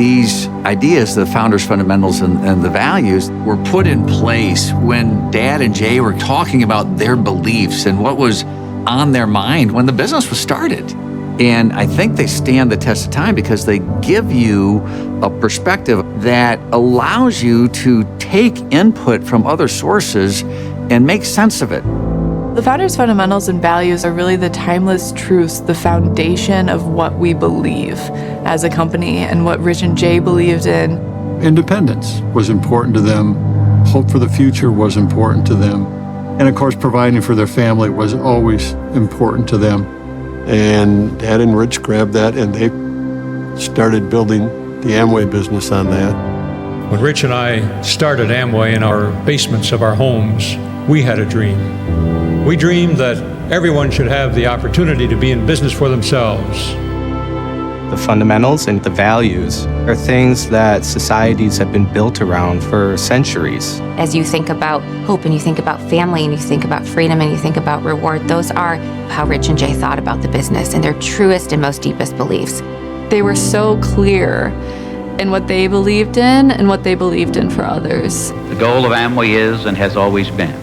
These ideas, the founders' fundamentals and the values, were put in place when Dad and Jay were talking about their beliefs and what was on their mind when the business was started. And I think they stand the test of time because they give you a perspective that allows you to take input from other sources and make sense of it. The founders' fundamentals and values are really the timeless truths, the foundation of what we believe as a company and what Rich and Jay believed in. Independence was important to them. Hope for the future was important to them. And of course, providing for their family was always important to them. And Dad and Rich grabbed that and they started building the Amway business on that. When Rich and I started Amway in our basements of our homes, we had a dream. We dreamed that everyone should have the opportunity to be in business for themselves. The fundamentals and the values are things that societies have been built around for centuries. As you think about hope and you think about family and you think about freedom and you think about reward, those are how Rich and Jay thought about the business and their truest and most deepest beliefs. They were so clear in what they believed in and what they believed in for others. The goal of Amway is and has always been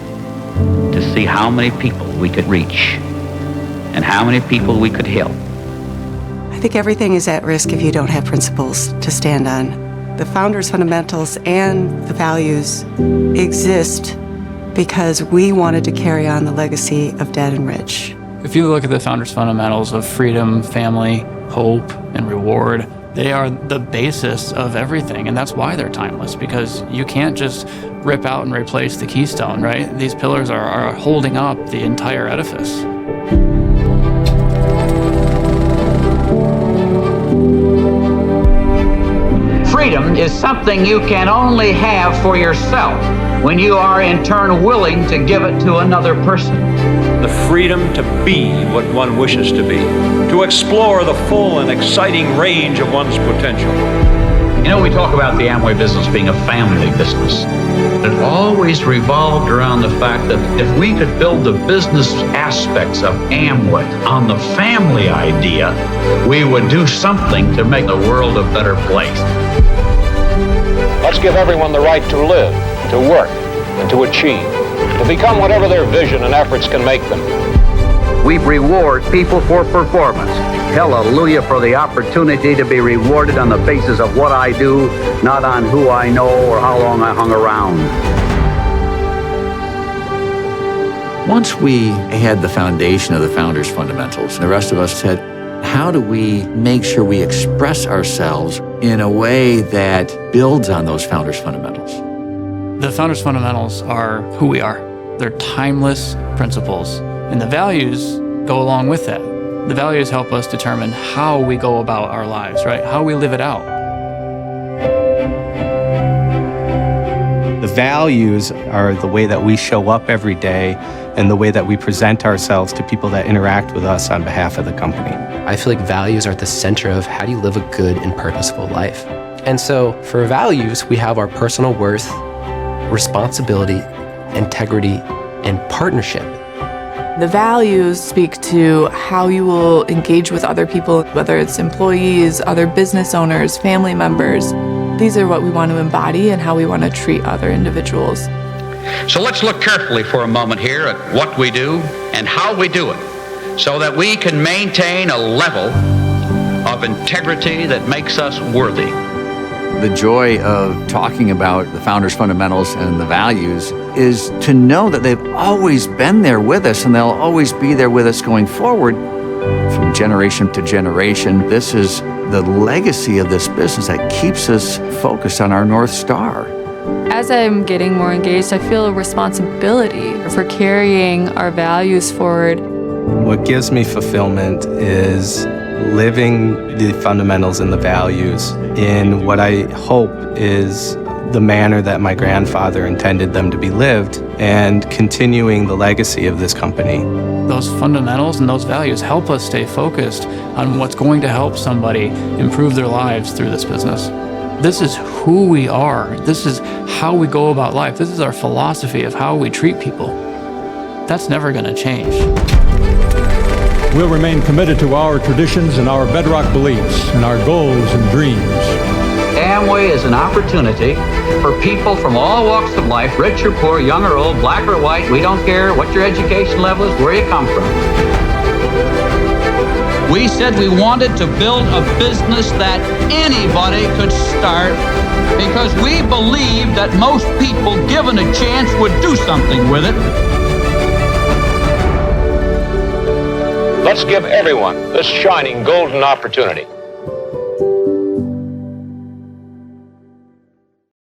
to see how many people we could reach and how many people we could help. I think everything is at risk if you don't have principles to stand on. The founders' fundamentals and the values exist because we wanted to carry on the legacy of Dad and Rich. If you look at the founders' fundamentals of freedom, family, hope, and reward, they are the basis of everything, and that's why they're timeless, because you can't just rip out and replace the keystone, right? These pillars are holding up the entire edifice. Freedom is something you can only have for yourself when you are in turn willing to give it to another person. The freedom to be what one wishes to be, to explore the full and exciting range of one's potential. You know, we talk about the Amway business being a family business. It always revolved around the fact that if we could build the business aspects of Amway on the family idea, we would do something to make the world a better place. Let's give everyone the right to live, to work, and to achieve, to become whatever their vision and efforts can make them. We reward people for performance. Hallelujah for the opportunity to be rewarded on the basis of what I do, not on who I know or how long I hung around. Once we had the foundation of the founders' fundamentals, the rest of us said, how do we make sure we express ourselves in a way that builds on those founders' fundamentals? The founders' fundamentals are who we are. They're timeless principles, and the values go along with that. The values help us determine how we go about our lives, right? How we live it out. The values are the way that we show up every day and the way that we present ourselves to people that interact with us on behalf of the company. I feel like values are at the center of how do you live a good and purposeful life. And so for values, we have our personal worth, responsibility, integrity, and partnership. The values speak to how you will engage with other people, whether it's employees, other business owners, family members. These are what we want to embody and how we want to treat other individuals. So let's look carefully for a moment here at what we do and how we do it so that we can maintain a level of integrity that makes us worthy. The joy of talking about the founders' fundamentals and the values is to know that they've always been there with us and they'll always be there with us going forward from generation to generation. This is the legacy of this business that keeps us focused on our North Star. As I'm getting more engaged, I feel a responsibility for carrying our values forward. What gives me fulfillment is living the fundamentals and the values in what I hope is the manner that my grandfather intended them to be lived and continuing the legacy of this company. Those fundamentals and those values help us stay focused on what's going to help somebody improve their lives through this business. This is who we are. This is how we go about life. This is our philosophy of how we treat people. That's never going to change. We'll remain committed to our traditions and our bedrock beliefs and our goals and dreams. Amway is an opportunity for people from all walks of life, rich or poor, young or old, black or white. We don't care what your education level is, where you come from. We said we wanted to build a business that anybody could start because we believe that most people, given a chance, would do something with it. Let's give everyone this shining golden opportunity.